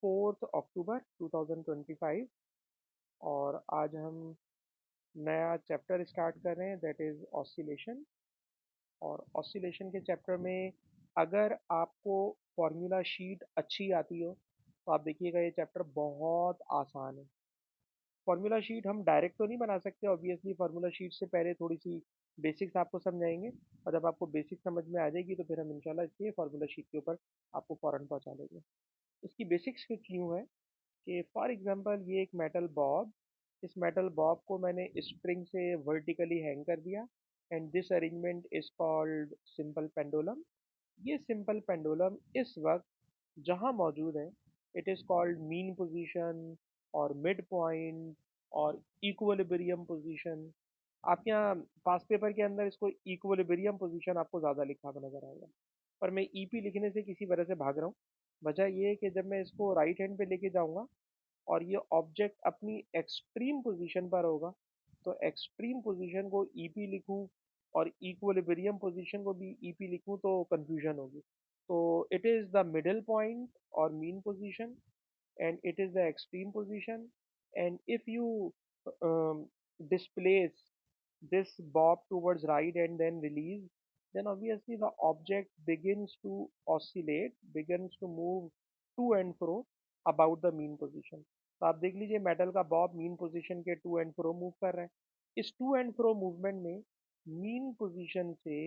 4 अक्टूबर 2025 और आज हम नया चैप्टर स्टार्ट कर रहे हैं दैट इज़ ऑसिलेशन। और ऑसिलेशन के चैप्टर में अगर आपको फॉर्मूला शीट अच्छी आती हो तो आप देखिएगा ये चैप्टर बहुत आसान है। फॉर्मूला शीट हम डायरेक्ट तो नहीं बना सकते ऑब्वियसली, फॉर्मूला शीट से पहले थोड़ी सी बेसिक्स आपको समझाएंगे और जब आपको बेसिक समझ में आ जाएगी तो फिर हम इंशाल्लाह इसके फॉर्मूला शीट के ऊपर आपको फ़ौरन पहुंचा देंगे। इसकी बेसिक्स कुछ यूँ है कि फॉर एग्जांपल ये एक मेटल बॉब, इस मेटल बॉब को मैंने स्प्रिंग से वर्टिकली हैंग कर दिया and this arrangement is called simple pendulum. ये सिंपल पेंडुलम इस वक्त जहाँ मौजूद है it is called mean position और मिड पॉइंट और इक्विलिब्रियम पोजीशन। आपके यहाँ पास पेपर के अंदर इसको इक्विलिब्रियम पोजीशन आपको ज़्यादा लिखा हुआ नजर आएगा, पर मैं ईपी लिखने से किसी वजह से भाग रहा हूँ। वजह ये है कि जब मैं इसको राइट हैंड पे लेके जाऊंगा और ये ऑब्जेक्ट अपनी एक्सट्रीम पोजीशन पर होगा तो एक्सट्रीम पोजीशन को ईपी लिखूं और इक्विलिब्रियम पोजीशन को भी ईपी लिखूं तो कंफ्यूजन होगी। तो it is the middle point और mean position and it is the extreme position, and if you displace this bob towards right and then release, then obviously the object begins to oscillate, begins to move to and fro about the mean position। तो आप देख लीजिए metal का Bob mean position के to and fro move कर रहा है। इस टू एंड फ्रो मूवमेंट में मीन पोजीशन से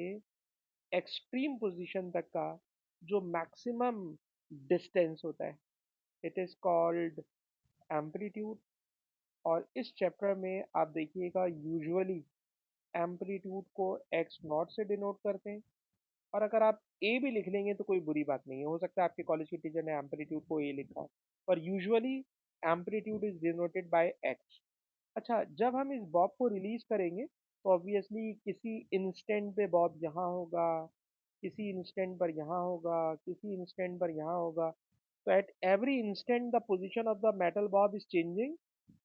एक्सट्रीम पोजीशन तक का जो मैक्सिमम डिस्टेंस होता है इट इज कॉल्ड एम्पलीट्यूड। और इस चैप्टर में आप देखिएगा यूजुअली एम्पलीट्यूड को एक्स नॉट से डिनोट करते हैं, और अगर आप ए भी लिख लेंगे तो कोई बुरी बात नहीं है, हो सकता है आपके कॉलेज के टीचर ने एम्पलीट्यूड को ए लिखा हो, पर usually amplitude is denoted by x. अच्छा, जब हम इस बॉब को रिलीज करेंगे तो ऑब्वियसली किसी इंस्टेंट पे बॉब यहाँ होगा, किसी इंस्टेंट पर यहाँ होगा, किसी इंस्टेंट पर यहाँ होगा। So at every instant, the position of the metal bob is changing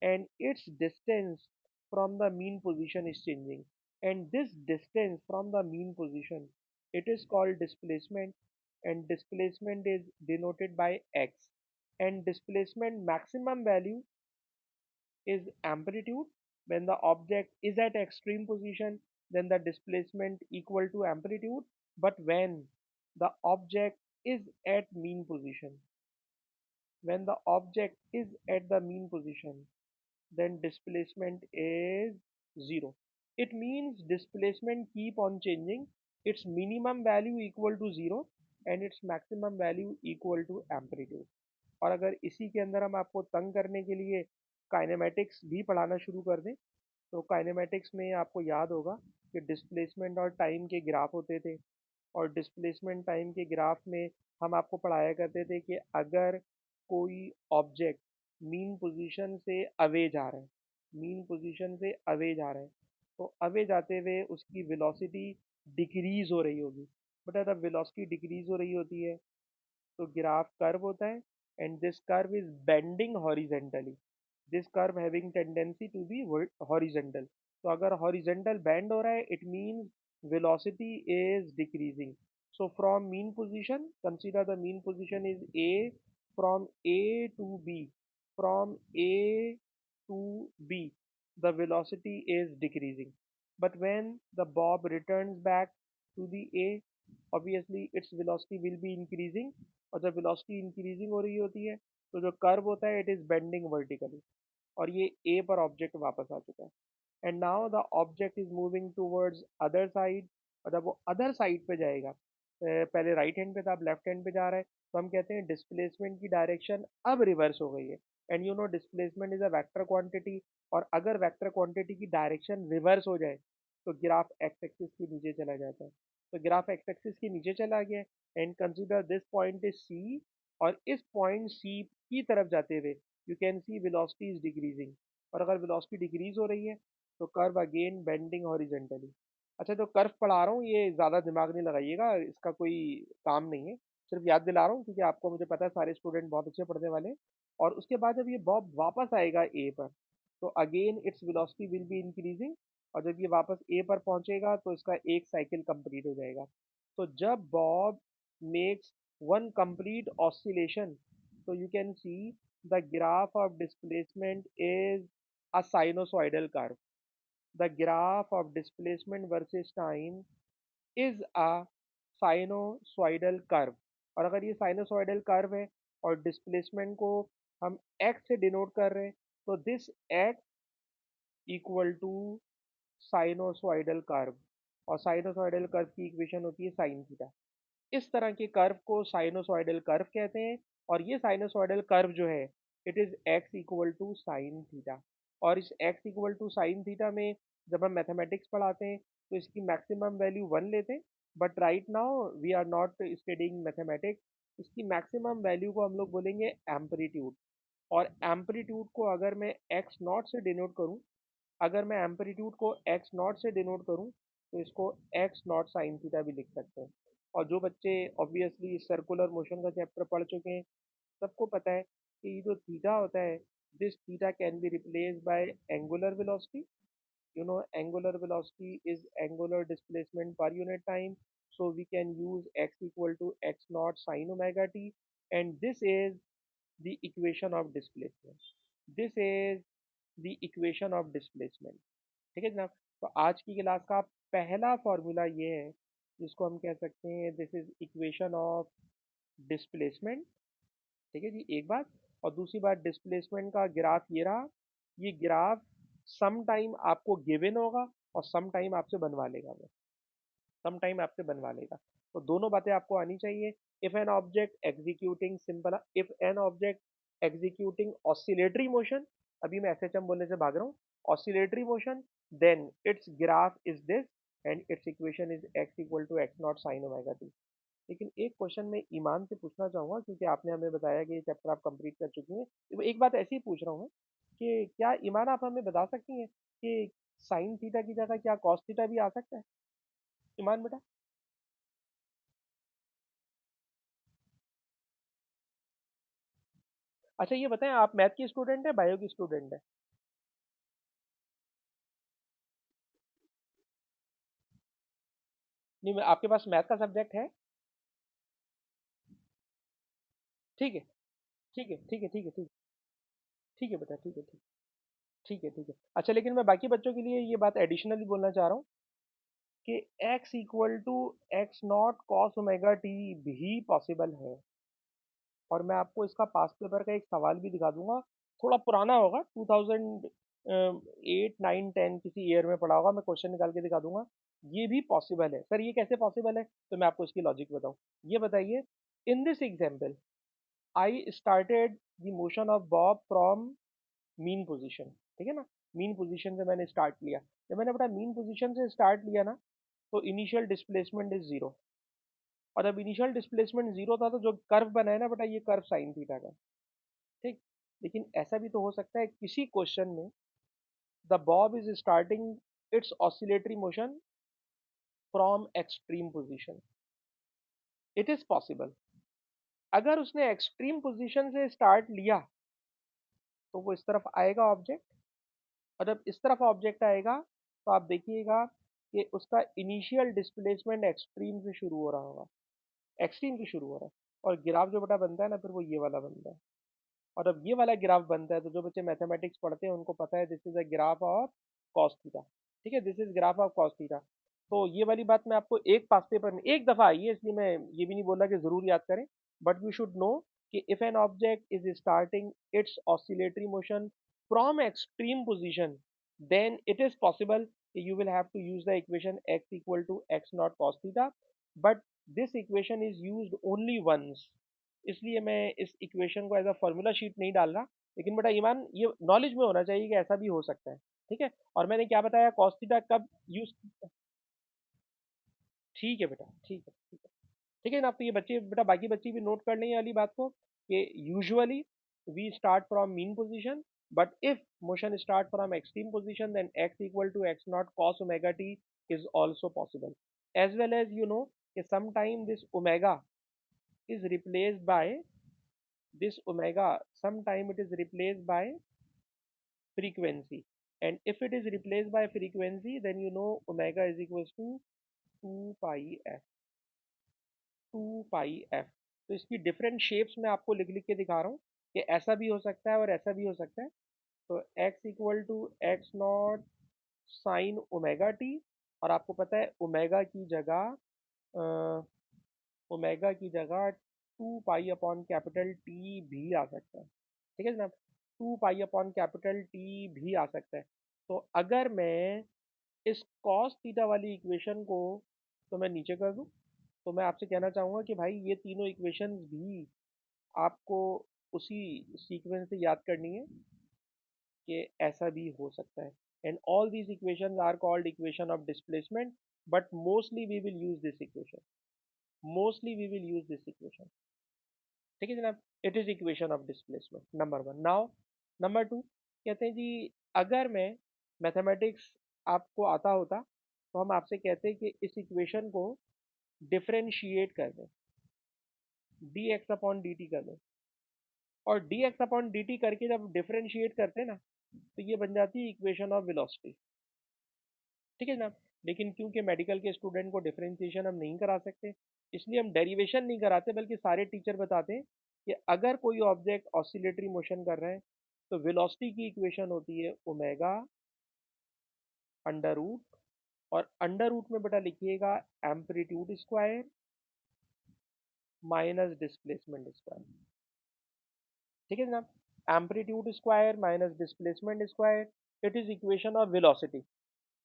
and its distance from the mean position is changing. And this distance from the mean position, it is called displacement, and displacement is denoted by x. And displacement maximum value is amplitude. When the object is at extreme position, then the displacement equal to amplitude. But when the object is at mean position, when the object is at the mean position, then displacement is zero. It means displacement keep on changing, its minimum value equal to zero and its maximum value equal to amplitude। और अगर इसी के अंदर हम आपको तंग करने के लिए काइनेमेटिक्स भी पढ़ाना शुरू कर दें तो काइनेमेटिक्स में आपको याद होगा कि डिस्प्लेसमेंट और टाइम के ग्राफ होते थे, और डिस्प्लेसमेंट टाइम के ग्राफ में हम आपको पढ़ाया करते थे कि अगर कोई ऑब्जेक्ट मीन पोजीशन से अवे जा रहा है, मीन पोजीशन से अवे जा रहा है, तो अवे जाते हुए उसकी वेलोसिटी डिक्रीज हो रही होगी। बट जब वेलोसिटी डिक्रीज हो रही होती है तो ग्राफ कर्व होता है and this curve is bending horizontally, this curve having tendency to be horizontal. तो अगर हॉरिजेंटल बेंड हो रहा है it means velocity is decreasing। So from mean position, consider the mean position is A, from A to B, from A to B, the velocity is decreasing। But when the bob returns back to the A, obviously its velocity will be increasing, और जब velocity increasing हो रही होती है तो जो curve होता है इट इज बेंडिंग वर्टिकली, और ये ए पर ऑब्जेक्ट वापस आ चुका है and now the object is moving towards other side. और जब वो अदर साइड पे जाएगा, पहले राइट हैंड पे था अब लेफ्ट हैंड पे जा रहा है, तो हम कहते हैं डिस्प्लेसमेंट की डायरेक्शन अब रिवर्स हो गई है। And you know displacement is a vector quantity, और अगर वेक्टर क्वांटिटी की डायरेक्शन रिवर्स हो जाए तो ग्राफ एक्स एक्सिस के नीचे चला जाता है। तो ग्राफ एक्स एक्सिस के नीचे चला गया and consider this point is C, और इस पॉइंट सी की तरफ जाते हुए you can see velocity is decreasing, और अगर वेलोसिटी डिक्रीज हो रही है तो कर्व अगेन बेंडिंग हॉरिजेंटली। अच्छा, जो कर्व पढ़ा रहा हूँ ये ज़्यादा दिमाग नहीं लगाइएगा, इसका कोई काम नहीं है, सिर्फ याद दिला रहा हूँ क्योंकि आपको मुझे पता है सारे स्टूडेंट बहुत अच्छे पढ़ने वाले हैं। और उसके बाद जब ये बॉब वापस आएगा ए पर तो again its velocity will be increasing, और जब ये वापस ए पर पहुंचेगा तो इसका एक साइकिल कंप्लीट हो जाएगा। तो जब Bob makes one complete oscillation So you can see the graph of displacement is a sinusoidal curve. The graph of displacement versus time is a sinusoidal curve. और अगर ये sinusoidal curve है और displacement को हम x से denote कर रहे हैं, तो this x equal to sinusoidal curve, और sinusoidal curve की इक्वेशन होती है sin थीटा। इस तरह के कर्व को साइनोसॉइडल कर्व कहते हैं, और ये साइनोसॉइडल कर्व जो है it is X equal to sine theta. और इस X equal to sine theta में जब हम मैथमेटिक्स पढ़ाते हैं तो इसकी मैक्सिमम वैल्यू 1 लेते हैं, but right now we are not studying mathematics. इसकी मैक्सिमम वैल्यू को हम लोग बोलेंगे एम्पलीट्यूड। और एम्पलीट्यूड को अगर मैं एक्स नॉट से डिनोट करूं, अगर मैं एम्पलीट्यूड को एक्स नॉट से डिनोट करूं तो इसको एक्स नॉट साइन थीटा भी लिख सकते हैं। और जो बच्चे ऑब्वियसली सर्कुलर मोशन का चैप्टर पढ़ चुके हैं, सबको पता है कि ये जो थीटा होता है, this theta can be replace by angular velocity. you know angular velocity is angular displacement per unit time, so we can use x equal to x naught sin omega t, and this is the equation of displacement. This is the equation of displacement. ठीक है जनाब। तो आज की class का पहला formula ये है जिसको हम कह सकते हैं this is equation of displacement. ठीक है जी, एक बात। और दूसरी बात, डिस्प्लेसमेंट का ग्राफ ये रहा। ये ग्राफ सम टाइम आपको गिवन होगा और सम टाइम आपसे बनवा लेगा वो, सम टाइम आपसे बनवा लेगा। तो दोनों बातें आपको आनी चाहिए। If an object executing simple, if an object executing oscillatory motion, अभी मैं एसएचएम बोलने से भाग रहा हूँ, oscillatory motion, then its graph is this and its equation is X equal to X naught sine omega T. लेकिन एक question मैं ईमान से पूछना चाहूंगा, क्योंकि आपने हमें बताया कि ये चैप्टर आप कंप्लीट कर चुकी हैं, तो एक बात ऐसे ही पूछ रहा हूँ मैं कि क्या ईमान आप हमें बता सकती हैं कि साइन थीटा की जगह क्या कॉस थीटा भी आ सकता है? ईमान बेटा। अच्छा ये बताएं, आप मैथ की स्टूडेंट है बायो की स्टूडेंट है? नहीं, आपके पास मैथ का सब्जेक्ट है? ठीक है, ठीक है, ठीक है, ठीक है, ठीक है, ठीक है बेटा, ठीक है, ठीक, ठीक है, ठीक है। अच्छा, लेकिन मैं बाकी बच्चों के लिए ये बात एडिशनली बोलना चाह रहा हूँ कि x equal to X naught cos omega T भी पॉसिबल है। और मैं आपको इसका पास्ट पेपर का एक सवाल भी दिखा दूंगा, थोड़ा पुराना होगा, 2008 9 10 किसी ईयर में पढ़ा होगा, मैं क्वेश्चन निकाल के दिखा दूंगा। ये भी पॉसिबल है सर, ये कैसे पॉसिबल है? तो मैं आपको इसकी लॉजिक बताऊं। ये बताइए, in this example I started the motion of Bob from mean position. ठीक है ना, मीन पोजीशन से मैंने स्टार्ट लिया। जब मैंने अपना मीन पोजीशन से स्टार्ट लिया ना, तो इनिशियल डिस्प्लेसमेंट इज जीरो। और जब इनिशियल डिस्प्लेसमेंट जीरो था तो जो कर्व बना है ना बेटा, ये कर्व साइन थीटा का। ठीक। लेकिन ऐसा भी तो हो सकता है किसी क्वेश्चन में the Bob is starting its oscillatory motion from extreme position. It is possible. अगर उसने एक्सट्रीम पोजीशन से स्टार्ट लिया तो वो इस तरफ आएगा ऑब्जेक्ट, और जब इस तरफ ऑब्जेक्ट आएगा तो आप देखिएगा कि उसका इनिशियल डिस्प्लेसमेंट एक्सट्रीम से शुरू हो रहा होगा, एक्सट्रीम से शुरू हो रहा है। और ग्राफ जो बेटा बनता है ना, फिर वो ये वाला बनता है। और अब ये वाला ग्राफ बनता है तो जो बच्चे मैथमेटिक्स पढ़ते हैं उनको पता है this is a graph of cos theta. ठीक है, this is graph of cos theta. तो ये वाली बात मैं आपको एक पास पेपर में एक दफा आई है, इसलिए मैं ये भी नहीं बोल रहा कि जरूर याद करें, बट यू शुड नो कि if an object is starting its oscillatory motion from extreme position, then it is possible you will have to use the equation x equal to x naught cos theta, but this equation is used only once। इसलिए मैं इस equation को as a formula sheet नहीं डाल रहा। लेकिन बेटा ईमान, ये नॉलेज में होना चाहिए कि ऐसा भी हो सकता है। ठीक है, और मैंने क्या बताया कॉस थीटा कब यूज। ठीक है बेटा, ठीक है, ठीक है, ठीक है ना। तो ये बच्चे बेटा, बाकी बच्चे भी नोट कर लें ये वाली बात को कि usually we start from mean position, but if motion start from extreme position then x equal to X naught cos omega t is also possible, as well as you know कि sometime this omega is replaced by this omega, sometime it is replaced by frequency, and if it is replaced by frequency then you know omega is equals to 2 pi f, 2 pi f। तो इसकी different shapes मैं आपको लिख लिख के दिखा रहा हूँ कि ऐसा भी हो सकता है और ऐसा भी हो सकता है। तो x equal to X naught sine omega T, और आपको पता है ओमेगा की जगह 2 पाई अपॉन कैपिटल टी भी आ सकता है। ठीक है जनाब, 2 पाई अपॉन कैपिटल टी भी आ सकता है। तो अगर मैं इस कॉस थीटा वाली इक्वेशन को तो मैं नीचे कर दूं, तो मैं आपसे कहना चाहूँगा कि भाई ये तीनों इक्वेशंस भी आपको उसी सीक्वेंस से याद करनी है कि ऐसा भी हो सकता है। And all these equations are called equation of displacement, but mostly we will use this equation, mostly we will use this equation. ठीक है जनाब, it is equation of displacement number one. Now number two कहते हैं जी, अगर मैं mathematics आपको आता होता तो हम आपसे कहते हैं कि इस इक्वेशन को डिफरेंशिएट कर दें, D x upon D T कर दें। और D x upon D T करके जब डिफरेंशिएट करते हैं ना, तो ये बन जाती है इक्वेशन ऑफ वेलोसिटी। ठीक है जनाब, लेकिन क्योंकि मेडिकल के स्टूडेंट को डिफरेंशिएशन हम नहीं करा सकते, इसलिए हम डेरिवेशन नहीं कराते, बल्कि सारे टीचर बताते हैं कि अगर कोई ऑब्जेक्ट ऑसिलेटरी मोशन कर रहा है तो वेलोसिटी की इक्वेशन होती है ओमेगा अंडर रूट, और अंडर रूट में बेटा लिखिएगा amplitude square minus displacement square. ठीक है जनाब, amplitude square minus displacement square, it is equation of velocity.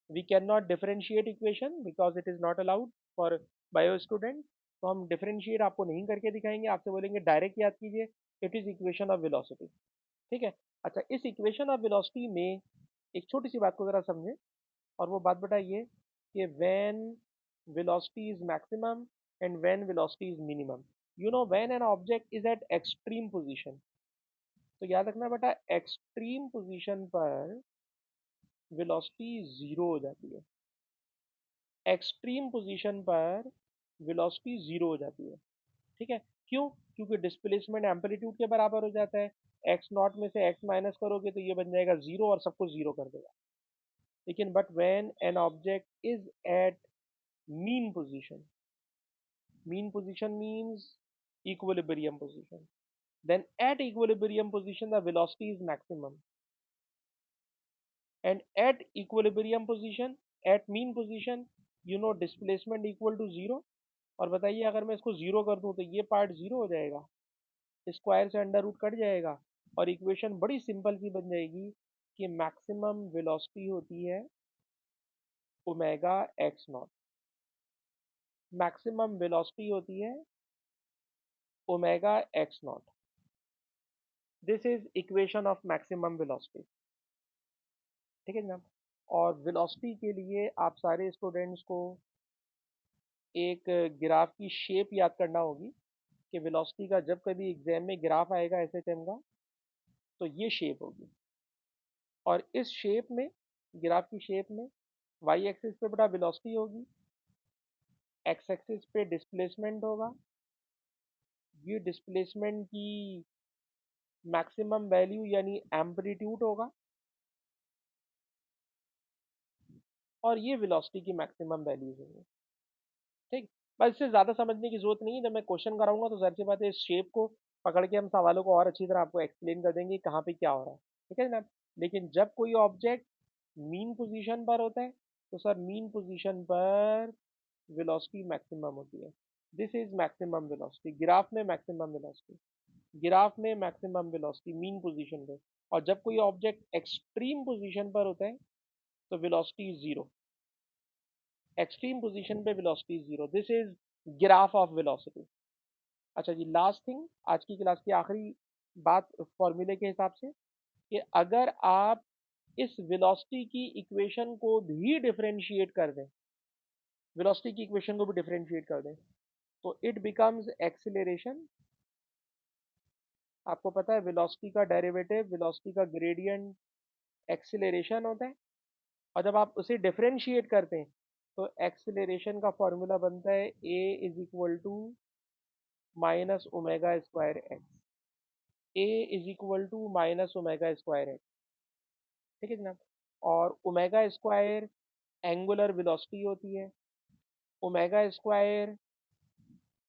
we cannot differentiate equation because it is not allowed for bio student, तो हम differentiate आपको नहीं करके दिखाएंगे, आपसे बोलेंगे डायरेक्ट याद कीजिए, it is equation of velocity. ठीक है। अच्छा, इस इक्वेशन ऑफ वेलोसिटी में एक छोटी सी बात को जरा समझें, और वो बात बताइए कि when velocity is maximum and when velocity is minimum, you know when an object is eight extreme position, तो याद रखना बेटा एक्सट्रीम पोजीशन पर वेलोसिटी जीरो हो जाती है। एक्सट्रीम पोजीशन पर वेलोसिटी जीरो हो जाती है। ठीक है, क्यों? क्योंकि डिस्प्लेसमेंट एम्पलीट्यूड के बराबर हो जाता है। एक्स नॉट में से एक्स माइनस करोगे तो ये बन जाएगा जीरो और सबको जीरो कर देगा। लेकिन but when an object is at mean position, mean position means equilibrium position, then at equilibrium position the velocity is maximum, and at equilibrium position, at mean position, you know displacement equal to zero। और बताइए अगर मैं इसको zero कर दूं तो ये part zero हो जाएगा, स्क्वायर से अंडर रूट कट जाएगा, और इक्वेशन बड़ी सिंपल सी बन जाएगी कि मैक्सिमम वेलोसिटी होती है omega x not, maximum velocity होती है omega x not. This is equation of maximum velocity. ठीक है जनाब, और वेलोसिटी के लिए आप सारे स्टूडेंट्स को एक ग्राफ की शेप याद करना होगी कि वेलोसिटी का जब कभी एग्जाम में ग्राफ आएगा ऐसे टाइम का, तो ये शेप होगी। और इस शेप में, ग्राफ की शेप में, वाई एक्सिस पे बेटा वेलोसिटी होगी, एक्स एक्सिस पे डिस्प्लेसमेंट होगा, ये डिस्प्लेसमेंट की मैक्सिमम वैल्यू यानी एम्पलीट्यूड होगा, और ये वेलोसिटी की मैक्सिमम वैल्यूज होंगी। ठीक, बस इससे ज़्यादा समझने की जरूरत नहीं है, जब मैं क्वेश्चन कराऊंगा तो जाहिर सी बात है इस शेप को पकड़ के हम सवालों को और अच्छी तरह आपको एक्सप्लेन कर देंगे कहाँ पे क्या हो रहा है। ठीक है जनाब, लेकिन जब कोई ऑब्जेक्ट मीन पोजीशन पर होता है तो सर मीन पोजीशन पर वेलोसिटी मैक्सिमम होती है। This is maximum velocity, graph में मैक्सिमम वेलोसिटी, ग्राफ में मैक्सिमम वेलोसिटी मीन पोजीशन पे। और जब कोई ऑब्जेक्ट एक्सट्रीम पोजीशन पर होता है तो वेलोसिटी जीरो, एक्सट्रीम पोजीशन पे velocity zero, this is graph of velocity. अच्छा जी, लास्ट थिंग, आज की क्लास की आखिरी बात फॉर्मूले के हिसाब से, कि अगर आप इस वेलोसिटी की इक्वेशन को भी डिफरेंशिएट कर दें, वेलोसिटी की इक्वेशन को भी डिफरेंशिएट कर दें, तो इट बिकम्स एक्सीलरेशन। आपको पता है वेलोसिटी का डेरिवेटिव, वेलोसिटी का ग्रेडियंट एक्सीलरेशन होता है, और जब आप उसे डिफरेंशिएट करते हैं तो एक्सीलरेशन का फॉर्मूला बनता है ए is equal to minus omega square X, A is equal to minus omega square X. ठीक है जनाब, और ओमेगा स्क्वायर एंगुलर वेलोसिटी होती है, ओमेगा स्क्वायर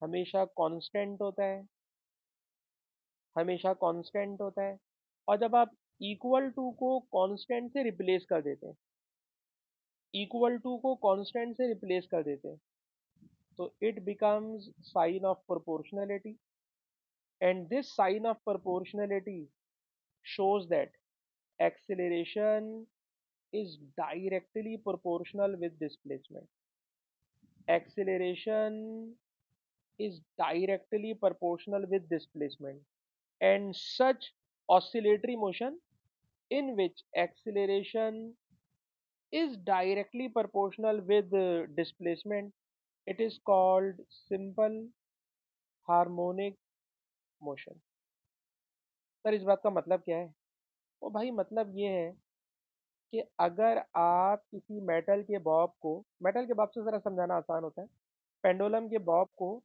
हमेशा कांस्टेंट होता है, हमेशा कांस्टेंट होता है। और जब आप इक्वल टू को कांस्टेंट से रिप्लेस कर देते हैं, इक्वल टू को कांस्टेंट से रिप्लेस कर देते हैं, तो it becomes sign of proportionality, and this sign of proportionality shows that acceleration is directly proportional with displacement. Acceleration is directly proportional with displacement, and such oscillatory motion in which acceleration is directly proportional with displacement, it is called simple harmonic motion. Sir इस बात का मतलब क्या है? तो भाई मतलब ये है कि अगर आप किसी मेटल के बॉब को, मेटल के बॉब से ज़रा समझाना आसान होता है, पेंडुलम के बॉब को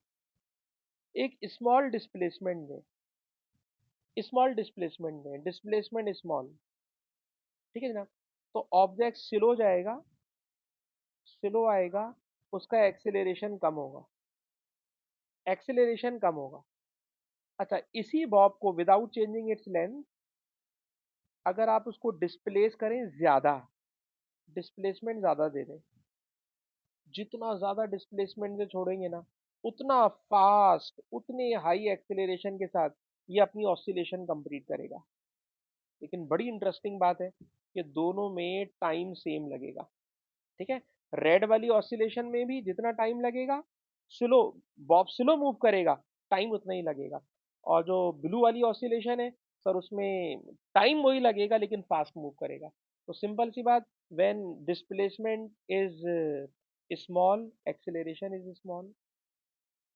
एक स्मॉल डिस्प्लेसमेंट में डिस्प्लेसमेंट स्मॉल, ठीक है जनाब, तो ऑब्जेक्ट स्लो आएगा, उसका एक्सेलरेशन कम होगा। अच्छा, इसी बॉब को विदाउट चेंजिंग इट्स लेंथ अगर आप उसको डिस्प्लेस करें ज़्यादा, डिस्प्लेसमेंट ज़्यादा दे दें, जितना ज़्यादा डिस्प्लेसमेंट से छोड़ेंगे ना, उतना फास्ट, उतने हाई एक्सेलरेशन के साथ ये अपनी ऑसिलेशन कंप्लीट करेगा। लेकिन बड़ी इंटरेस्टिंग बात है कि दोनों में टाइम सेम लगेगा, ठीक है। रेड वाली ऑसिलेशन में भी जितना टाइम लगेगा, स्लो, बॉब स्लो मूव करेगा, टाइम उतना ही लगेगा। और जो ब्लू वाली ऑसिलेशन है सर, उसमें टाइम वही लगेगा लेकिन फास्ट मूव करेगा। तो सिंपल सी बात, when displacement is small, acceleration is small,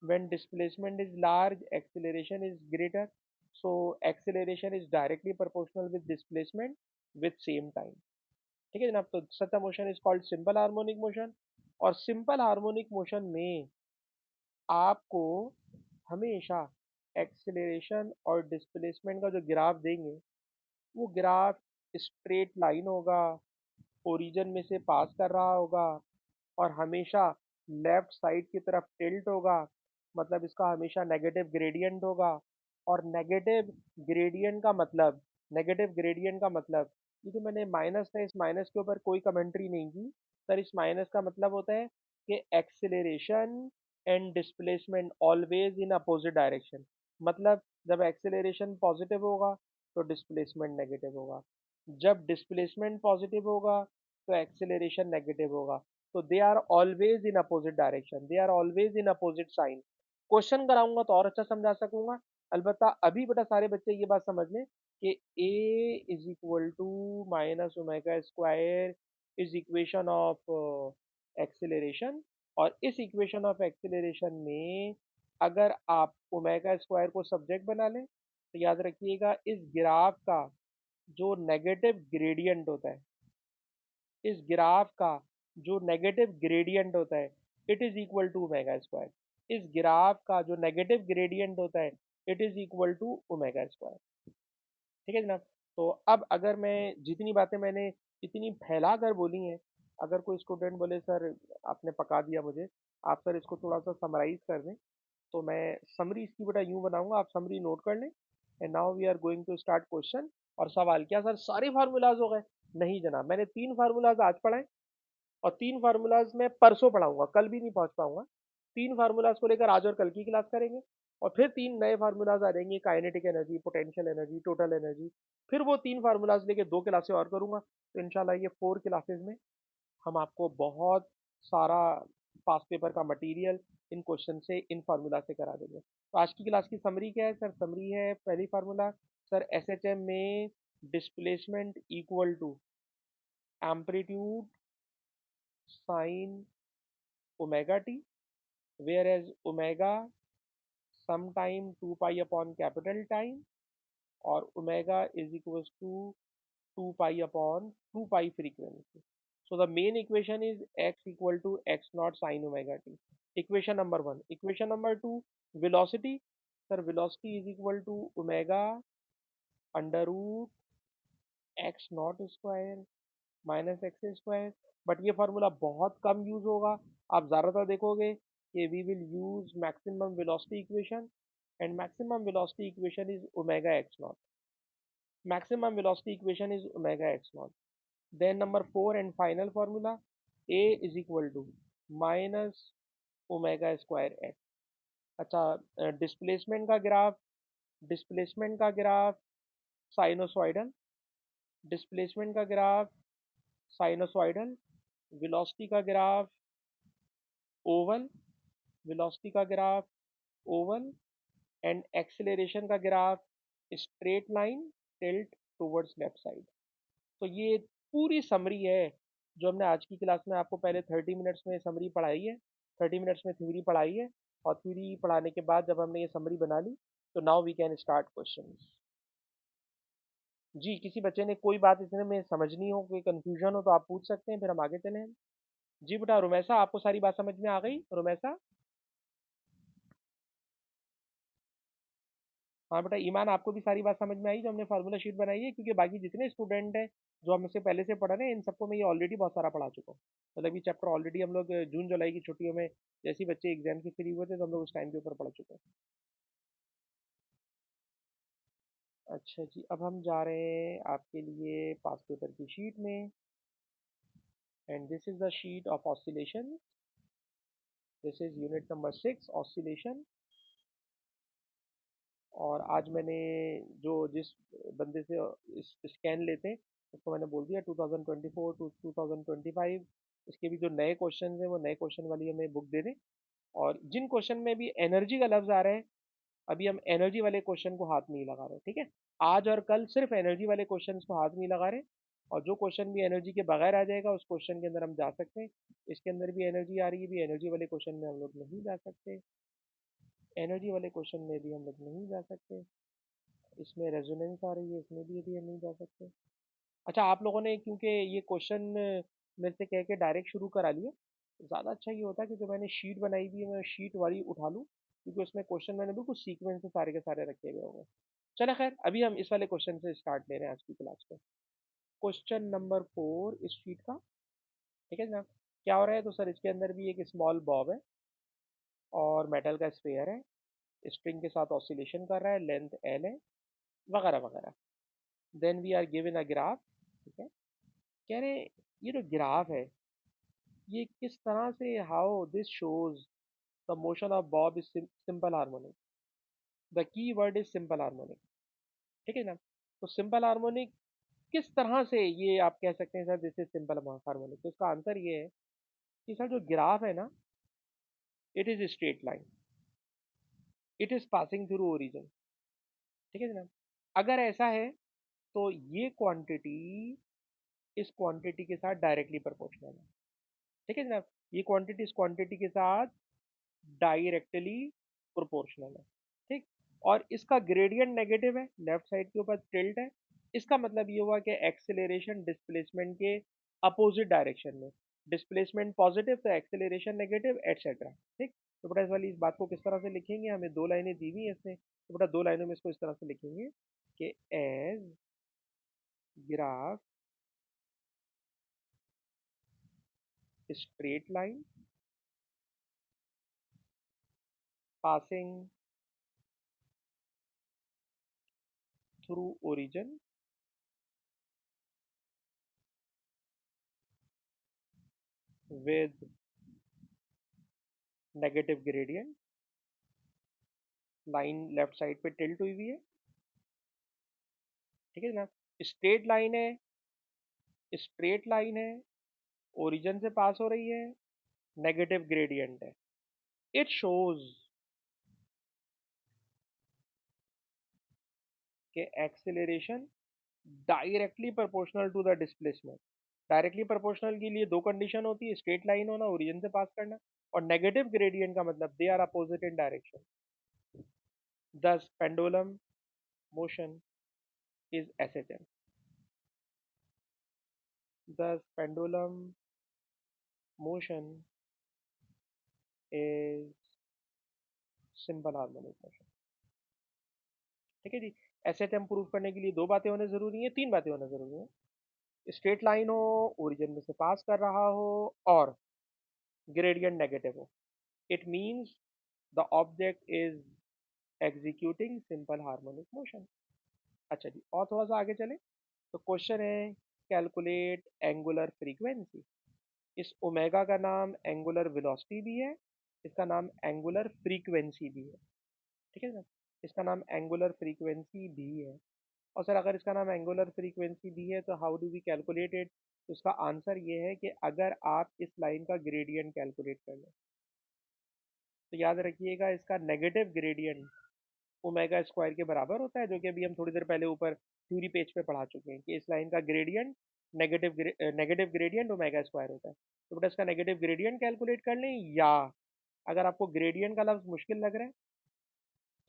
when displacement is large, acceleration is greater, so acceleration is directly proportional with displacement with same time। ठीक है जनाब, तो such a motion is called simple harmonic motion। और simple harmonic motion में आपको हमेशा acceleration और displacement का जो ग्राफ देंगे, वो ग्राफ स्ट्रेट लाइन होगा, ओरिजिन में से पास कर रहा होगा, और हमेशा लेफ्ट साइड की तरफ टिल्ट होगा, मतलब इसका हमेशा नेगेटिव ग्रेडियंट होगा। और नेगेटिव ग्रेडियंट का मतलब, ये जो मैंने माइनस है, इस माइनस के ऊपर कोई कमेंट्री नहीं की सर। इस माइनस का मतलब होता है कि acceleration and displacement always in opposite direction. मतलब जब एक्सेलरेशन पॉजिटिव होगा तो डिस्प्लेसमेंट नेगेटिव होगा, जब डिस्प्लेसमेंट पॉजिटिव होगा तो एक्सेलरेशन नेगेटिव होगा। तो they are always in opposite direction, they are always in opposite sign. Question कराऊंगा तो और अच्छा समझा सकूंगा। अलबत्ता अभी बेटा सारे बच्चे ये बात समझ लें कि A is equal to minus omega square is equation of acceleration. और इस इक्वेशन ऑफ एक्सेलरेशन में अगर आप ओमेगा स्क्वायर को सब्जेक्ट बना लें तो याद रखिएगा, इस ग्राफ का जो नेगेटिव ग्रेडियंट होता है, इस ग्राफ का जो नेगेटिव ग्रेडियंट होता है, it is equal to omega square. इस ग्राफ का जो नेगेटिव ग्रेडियंट होता है, it is equal to omega square. ठीक है जनाब। तो अब अगर मैं जितनी बातें मैंने इतनी फैला कर बोली हैं, अगर कोई स्टूडेंट बोले सर आपने पका दिया मुझे, आप सर इसको थोड़ा सा समराइज कर दें, तो मैं समरी इसकी बेटा यूं बनाऊंगा, आप समरी नोट कर लें। And now we are going to start question. और सवाल क्या सर सारे फार्मूलाज हो गए? नहीं जनाब, मैंने 3 फार्मूलाज आज पढ़ाए और 3 फार्मूलाज मैं परसों पढ़ाऊंगा, कल भी नहीं पहुंच पाऊंगा। 3 फार्मूलाज को लेकर आज और कल की क्लास करेंगे, और फिर 3 नए फार्मूलाज आ जाएंगे, kinetic energy, potential energy, total energy. फिर वो 3 फार्मूलाज लेके 2 क्लासें और करूंगा। तो इंशाल्लाह ये 4 क्लासेज में हम आपको बहुत सारा पास पेपर का मटेरियल इन क्वेश्चन से, इन फार्मूला से करा देंगे। तो आज की क्लास की समरी क्या है सर? समरी है पहली formula sir, S H M में displacement equal to amplitude sine omega T, whereas omega some time 2 pi upon capital time, और omega is equal to 2 pi upon 2 pi frequency. So the main equation is x equal to x naught sin omega t. Equation number one. Equation number two, velocity. Sir, velocity is equal to omega under root x naught square minus x square. But ये formula बहुत कम use होगा। आप ज़्यादातर देखोगे कि we will use maximum velocity equation, and maximum velocity equation is omega x naught. Maximum velocity equation is omega x naught. Then number 4 and final formula, A is equal to minus omega square x. अच्छा, displacement का graph sinusoidal, displacement का graph sinusoidal, velocity का graph Oval, velocity का graph Oval, and acceleration का graph straight line tilt towards left side. तो ये पूरी summary है जो हमने आज की क्लास में आपको पहले 30 मिनट्स में समरी पढ़ाई है, 30 मिनट्स में थ्योरी पढ़ाई है, और थ्योरी पढ़ाने के बाद जब हमने ये समरी बना ली तो now we can start questions. जी, किसी बच्चे ने कोई बात इसमें में समझनी हो, कोई कंफ्यूजन हो तो आप पूछ सकते हैं, फिर हम आगे चलें। जी बेटा रुमैसा, आपको सारी बात समझ में आ गई रुमैसा? हाँ बेटा ईमान, आपको भी सारी बात समझ में आई जो हमने फार्मूला शीट बनाई है? क्योंकि बाकी जितने स्टूडेंट हैं जो हमसे पहले से पढ़ रहे हैं इन सबको मैं ये ऑलरेडी बहुत सारा पढ़ा चुका हूँ। मतलब ये चैप्टर ऑलरेडी हम लोग जून जुलाई की छुट्टियों में जैसे ही बच्चे एग्जाम से फ्री हुए थे तो हम लोग उस टाइम के ऊपर पढ़ चुके हैं। अच्छा जी, अब हम जा रहे हैं आपके लिए पास पेपर की शीट में, and this is the sheet of oscillation. This is unit number 6 oscillation. और आज मैंने जिस बंदे से स्कैन लेते हैं उसको मैंने बोल दिया 2024 टू 2025 इसके भी जो नए क्वेश्चन हैं वो नए क्वेश्चन वाली हमें बुक दे दें। और जिन क्वेश्चन में भी एनर्जी का लफ्ज आ रहा है अभी हम एनर्जी वाले क्वेश्चन को हाथ नहीं लगा रहे, ठीक है? आज और कल सिर्फ एनर्जी वाले क्वेश्चन को हाथ नहीं लगा रहे, और जो क्वेश्चन भी एनर्जी के बगैर आ जाएगा उस क्वेश्चन के अंदर हम जा सकते हैं। इसके अंदर भी एनर्जी आ रही है, भी एनर्जी वाले क्वेश्चन में हम लोग नहीं जा सकते, एनर्जी वाले क्वेश्चन में भी हम लोग नहीं जा सकते, इसमें रेजोनेंस आ रही है इसमें भी अभी हम नहीं जा सकते। अच्छा, आप लोगों ने क्योंकि ये क्वेश्चन मेरे से कह के डायरेक्ट शुरू करा लिया, ज़्यादा अच्छा ये होता है कि जो मैंने शीट बनाई हुई है मैं शीट वाली उठा लूँ, क्योंकि उसमें क्वेश्चन मैंने बिल्कुल सीक्वेंस से सारे के सारे रखे हुए होंगे। चलो खैर, अभी हम इस वाले क्वेश्चन से स्टार्ट ले रहे हैं आज की क्लास को। क्वेश्चन नंबर 4 इस शीट का, ठीक है जनाब? क्या हो रहा है? तो सर इसके अंदर भी एक स्मॉल बॉब है और मेटल का स्फेयर है, स्ट्रिंग के साथ ऑसिलेशन कर रहा है, लेंथ एल है, वगैरह वगैरह। Then we are given a graph, ठीक है? कह रहे ये जो ग्राफ है ये किस तरह से, how this shows the motion of Bob is simple harmonic. The key word is simple harmonic, ठीक है ना? तो सिंपल हार्मोनिक किस तरह से ये आप कह सकते हैं sir this is simple harmonic? तो इसका आंसर ये है कि सर जो ग्राफ है ना, it is straight line, it is passing through origin, ठीक है जनाब? अगर ऐसा है तो ये क्वांटिटी इस क्वांटिटी के साथ डायरेक्टली प्रोपोर्शनल है, ठीक है जनाब? ये क्वांटिटी इस क्वांटिटी के साथ डायरेक्टली प्रोपोर्शनल है, ठीक? और इसका ग्रेडियंट नेगेटिव है, लेफ्ट साइड के ऊपर टिल्ट है। इसका मतलब ये हुआ कि एक्सेलरेशन डिस्प्लेसमेंट के अपोजिट डायरेक्शन में, डिस्प्लेसमेंट पॉजिटिव तो एक्सेलरेशन नेगेटिव, एटसेट्रा, ठीक? तो बेटा इस वाली इस बात को किस तरह से लिखेंगे? हमें दो लाइनें दी हुई है इसमें, तो बेटा दो लाइनों में इसको इस तरह से लिखेंगे कि as graph straight line passing through origin with negative gradient, line left side पे टिल्ट हुई हुई है, ठीक है ना? स्ट्रेट लाइन है, स्ट्रेट लाइन है, ओरिजिन से पास हो रही है, नेगेटिव ग्रेडियंट है। इट शोज के acceleration directly proportional to the displacement. Directly proportional के लिए दो कंडीशन होती है, स्ट्रेट लाइन होना, ओरिजिन से पास करना, और नेगेटिव ग्रेडियंट का मतलब they are opposite in direction. This pendulum motion is SHM. Thus, pendulum motion is simple harmonic motion. ठीक है जी? SHM प्रूव करने के लिए दो बातें होना जरूरी है, तीन बातें होना जरूरी है। स्ट्रेट लाइन हो, ओरिजिन में से पास कर रहा हो, और ग्रेडियंट नेगेटिव हो। It means the object is executing simple harmonic motion. अच्छा जी, और थोड़ा सा आगे चले तो क्वेश्चन है कैलकुलेट एंगुलर फ्रीक्वेंसी। इस ओमेगा का नाम एंगुलर वेलोसिटी भी है, इसका नाम एंगुलर फ्रीक्वेंसी भी है। ठीक है सर, इसका नाम एंगुलर फ्रीक्वेंसी भी है। और सर अगर इसका नाम एंगुलर फ्रीक्वेंसी भी है तो how do we calculate it? तो इसका आंसर ये है कि अगर आप इस लाइन का ग्रेडियंट कैलकुलेट कर लें तो याद रखिएगा इसका नेगेटिव ग्रेडियंट ओमेगा स्क्वायर के बराबर होता है, जो कि अभी हम थोड़ी देर पहले ऊपर थ्योरी पेज पे पढ़ा चुके हैं कि इस लाइन का gradient negative gradient omega square होता है। तो बेटा इसका नेगेटिव ग्रेडियंट कैलकुलेट कर लें, या अगर आपको ग्रेडियंट का लफ्ज मुश्किल लग रहा है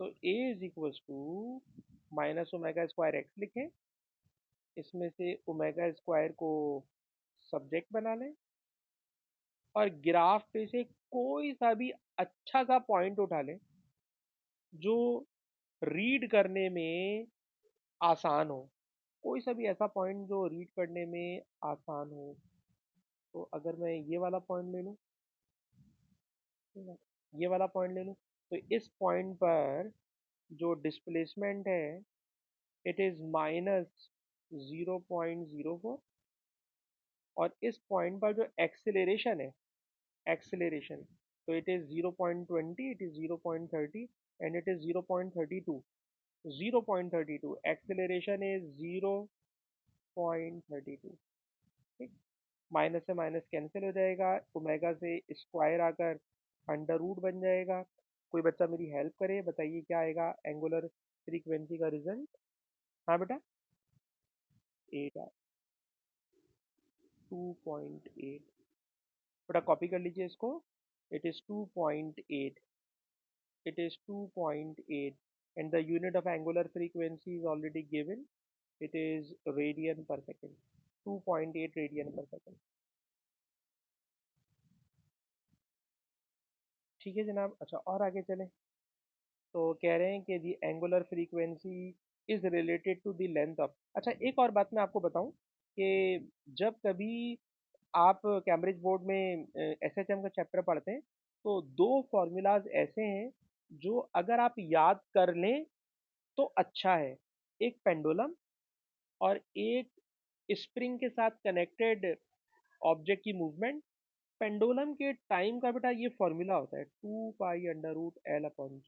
तो a is equal to minus omega square x लिखें, इसमें से ओमेगा स्क्वायर को सब्जेक्ट बना लें और ग्राफ पे से कोई सा भी अच्छा सा पॉइंट उठा लें जो रीड करने में आसान हो। कोई सा भी ऐसा पॉइंट जो रीड करने में आसान हो। तो अगर मैं ये वाला पॉइंट ले लूँ, ये वाला पॉइंट ले लूँ, तो इस पॉइंट पर जो डिस्प्लेसमेंट है इट इज़ माइनस 0.04, और इस पॉइंट पर जो एक्सेलरेशन है, एक्सेलरेशन, तो it is 0.20, it is 0.30 and it is 0.32। 0.32 acceleration is 0.32। ठीक, माइनस से माइनस कैंसिल हो जाएगा, ओमेगा से स्क्वायर आकर अंडर रूट बन जाएगा। कोई बच्चा मेरी हेल्प करे, बताइए क्या आएगा एंगुलर फ्रीक्वेंसी का रिजल्ट? हाँ बेटा, 8 2.8। बेटा कॉपी कर लीजिए इसको, it is 2.8, it is 2.8 and the unit of angular frequency is already given, it is radian per second, 2.8 radian per second। ठीक है जनाब। अच्छा और आगे चलें तो कह रहे हैं कि the angular frequency is related to the length of. अच्छा एक और बात मैं आपको बताऊं कि जब कभी आप कैम्ब्रिज बोर्ड में एसएचएम का चैप्टर पढ़ते हैं तो दो फॉर्मूलाज ऐसे हैं जो अगर आप याद कर लें तो अच्छा है। एक पेंडुलम और एक स्प्रिंग के साथ कनेक्टेड ऑब्जेक्ट की मूवमेंट। पेंडुलम के टाइम का बेटा ये फॉर्मूला होता है 2 pi under root L upon.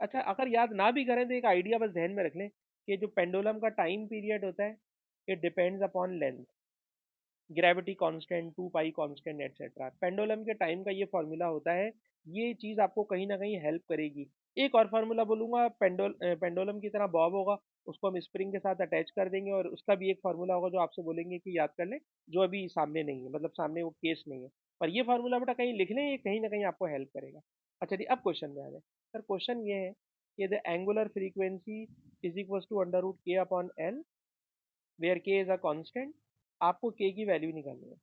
अच्छा अगर याद ना भी करें तो एक आइडिया बस ध्यान में रख लें कि जो पेंडुलम का टाइम पीरियड होता है it depends upon length, gravity constant, 2 pi constant etcetera. Pendulum के टाइम का ये फॉर्मूला होता है। ये चीज़ आपको कहीं ना कहीं हेल्प करेगी। एक और फार्मूला बोलूंगा, पेंडुलम की तरह बॉब होगा, उसको हम स्प्रिंग के साथ अटैच कर देंगे और उसका भी एक फार्मूला होगा जो आपसे बोलेंगे कि याद कर लें, जो अभी सामने नहीं है, मतलब सामने वो केस नहीं है। पर ये फार्मूला बेटा कहीं लिख लें, ये कहीं ना कहीं आपको हेल्प करेगा। अच्छा जी अब क्वेश्चन में आ जाए। सर क्वेश्चन ये है कि the angular frequency is equal to under root k upon L where k is a constant. आपको के की वैल्यू निकालनी है,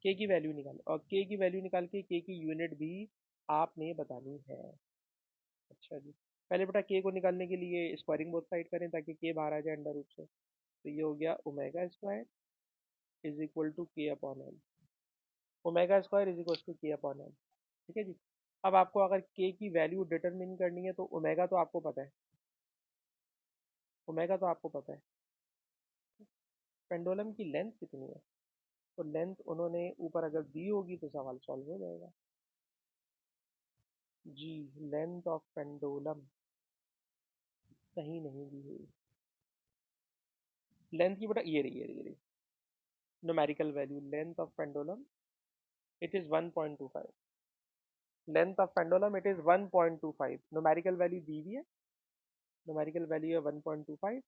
के की वैल्यू निकाल, और के की वैल्यू निकाल के के की यूनिट भी आपने बतानी है। अच्छा जी, पहले बेटा के को निकालने के लिए स्क्वायरिंग बोथ साइड करें ताकि के बाहर आ जाए अंडर रूट से। तो ये हो गया omega square is equal to K upon L. Omega square is equal to K upon L. ठीक है जी। अब आपको अगर के की वैल्यू डिटरमिन करनी है तो ओमेगा तो आपको पता है, ओमेगा तो आपको पता है। पेंडुलम की लेंथ कितनी है? तो लेंथ उन्होंने ऊपर अगर दी होगी तो सवाल सॉल्व हो जाएगा। जी, लेंथ ऑफ पेंडुलम कहीं नहीं दी हुई। लेंथ की बेटा ये रही numerical value length of pendulum it is 1.25। Length of pendulum it is 1.25, numerical value दी हुई है, न्यूमेरिकल वैल्यू है 1.25।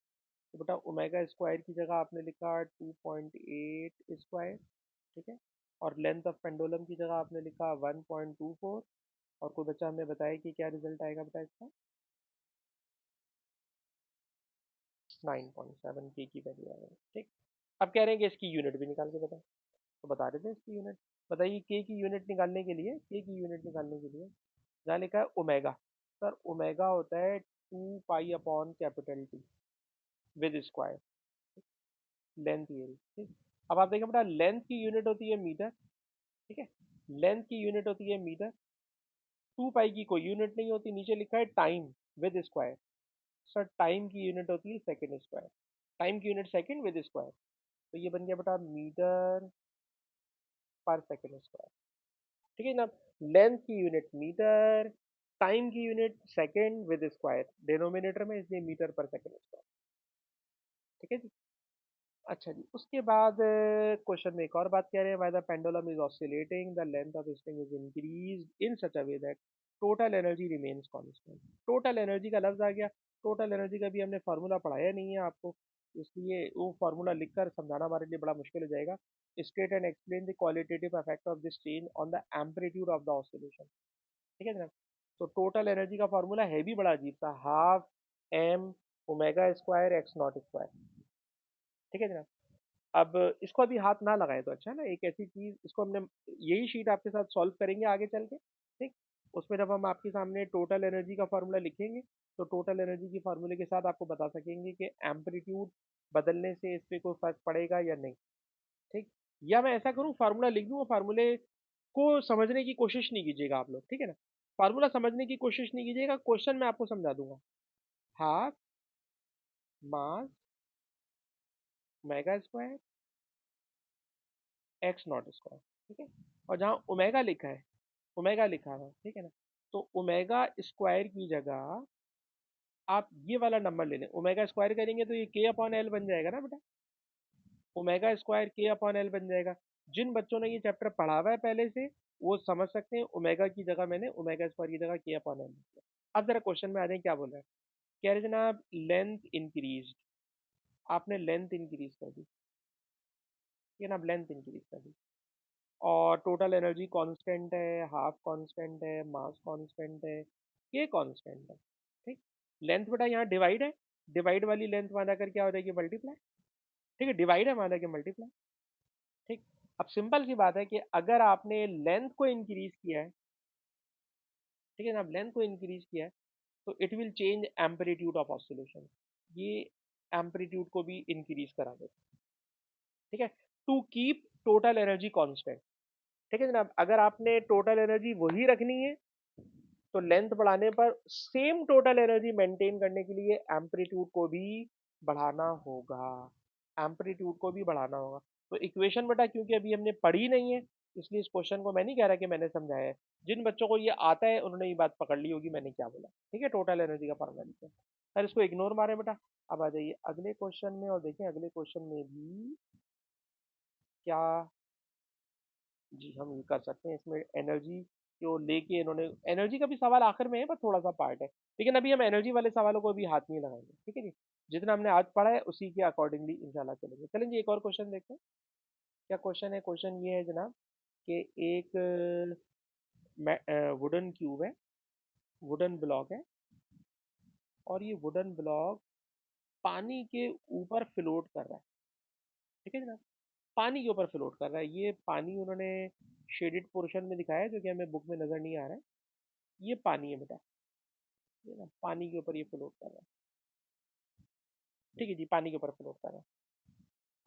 तो बेटा ओमेगा स्क्वायर की जगह आपने लिखा 2.8 स्क्वायर। ठीक है, और लेंथ ऑफ पेंडुलम की जगह आपने लिखा 1.24। और कोई बच्चा हमें बताए कि क्या रिजल्ट आएगा बेटा इसका? 9.7 के की वैल्यू आएगा। ठीक, अब कह रहे हैं कि इसकी यूनिट भी निकाल के बताएं, तो बता देते हैं इसकी यूनिट। बताइए के की यूनिट निकालने के लिए, के की यूनिट निकालने के लिए जहाँ लिखा है ओमेगा। सर ओमेगा होता है 2 pi upon capital T with square, length ये रही। ठीक, अब आप देखें बेटा लेंथ की यूनिट होती है मीटर। ठीक है, लेंथ की यूनिट होती है मीटर, 2 पाई की कोई यूनिट नहीं होती, नीचे लिखा है time with square. Sir time की यूनिट होती है सेकंड स्क्वायर, टाइम की यूनिट सेकंड विद स्क्वायर, तो ये बन गया बेटा मीटर पर सेकंड स्क्वायर। ठीक है ना। लेंथ की यूनिट मीटर, टाइम की unit second with square, denominator में, इसलिए मीटर पर सेकंड स्क्वायर। ठीक है जी। अच्छा जी, उसके बाद क्वेश्चन में एक और बात कह रहे हैं, why the pendulum is oscillating the length of string is increased in such a way that total energy remains constant. Total energy का लफ्ज आ गया। टोटल एनर्जी का भी हमने फार्मूला पढ़ाया नहीं है आपको, इसलिए वो फार्मूला लिखकर समझाना हमारे लिए बड़ा मुश्किल हो जाएगा। State and explain the qualitative effect of this change on the amplitude of the oscillation. ठीक है जनाब। तो टोटल एनर्जी का फार्मूला है भी बड़ा अजीब सा, half m omega square x naught square. ठीक है जनाब। अब इसको अभी हाथ ना लगाए तो अच्छा है ना, एक ऐसी चीज, इसको हमने यही शीट आपके साथ सॉल्व करेंगे आगे चल के। ठीक। उसमें जब हम आपके सामने टोटल एनर्जी का फार्मूला लिखेंगे, तो टोटल एनर्जी की फार्मूले के साथ आपको बता सकेंगे कि एम्पलीट्यूड बदलने से इस पे कोई फर्क पड़ेगा या नहीं। ठीक। या मैं ऐसा करूं, फार्मूला लिख दूं, फार्मूले को समझने की कोशिश नहीं कीजिएगा आप लोग, ठीक है ना। फार्मूला समझने की कोशिश नहीं कीजिएगा, क्वेश्चन मैं आपको समझा दूंगा। हाफ मास mega square x naught square. ठीक है। और जहाँ ओमेगा लिखा है, ओमेगा लिखा है, ठीक है ना, तो ओमेगा स्क्वायर की जगह आप ये वाला नंबर ले लें, ओमेगा स्क्वायर करेंगे तो ये के अपॉन एल बन जाएगा ना बेटा, ओमेगा स्क्वायर के अपॉन एल बन जाएगा। जिन बच्चों ने ये चैप्टर पढ़ा हुआ है पहले से, वो समझ सकते हैं ओमेगा की जगह मैंने ओमेगा स्क्वायर की जगह के अपॉन एल लिख दिया। अब जरा क्वेश्चन में आ जाए क्या बोल रहा है। कह रहे जनाब लेंथ इंक्रीज, आपने लेंथ इंक्रीज कर दी, ये ना लेंथ इंक्रीज कर दी, और टोटल एनर्जी कांस्टेंट है, हाफ कांस्टेंट है, मास कांस्टेंट है, ये कांस्टेंट है। ठीक। लेंथ बेटा यहाँ डिवाइड है, डिवाइड वाली लेंथ मान कर क्या हो जाएगी, मल्टीप्लाई। ठीक है, डिवाइड है मान के मल्टीप्लाई। ठीक। अब सिंपल सी बात है कि अगर आपने लेंथ को इंक्रीज किया है, ठीक है ना, अब लेंथ को इंक्रीज किया है, तो it will change amplitude of oscillation, ये एम्पलीट्यूड को भी इंक्रीज करा देगा। ठीक है, to keep total energy constant. ठीक है जनाब, अगर आपने टोटल एनर्जी वही रखनी है, तो लेंथ बढ़ाने पर सेम टोटल एनर्जी मेंटेन करने के लिए एम्पलीट्यूड को भी बढ़ाना होगा, एम्पलीट्यूड को भी बढ़ाना होगा। तो इक्वेशन बेटा क्योंकि अभी हमने पढ़ी नहीं है, इसलिए इस क्वेश्चन को मैं नहीं कह रहा कि मैंने समझाया है। जिन बच्चों को ये आता है उन्होंने ये बात पकड़ ली होगी मैंने क्या बोला। ठीक है, टोटल एनर्जी का फॉर्मूला लिखते हैं, सर इसको इग्नोर मारे बेटा। अब आ जाइए अगले क्वेश्चन में और देखें अगले क्वेश्चन में भी क्या। जी हम ये कर सकते हैं, इसमें एनर्जी को लेके इन्होंने, एनर्जी का भी सवाल आखिर में है पर थोड़ा सा पार्ट है, लेकिन अभी हम एनर्जी वाले सवालों को भी हाथ नहीं लगाएंगे। ठीक है जी, जितना हमने आज पढ़ा है उसी के अकॉर्डिंगली इंशाल्लाह चलेंगे। चलें जी, एक और क्वेश्चन देखते हैं। क्या क्वेश्चन है, क्वेश्चन ये है जनाब कि एक वुडन क्यूब है, वुडन ब्लॉक है, और ये वुडन ब्लॉक पानी के ऊपर फ्लोट कर रहा है। ठीक है जनाब, पानी के ऊपर फ्लोट कर रहा है, ये पानी उन्होंने शेडेड पोर्शन में दिखाया है जो कि हमें बुक में नजर नहीं आ रहा है। ये पानी है बेटा, ये ना पानी के ऊपर ये फ्लोट कर रहा है। ठीक है जी, पानी के ऊपर फ्लोट कर रहा है।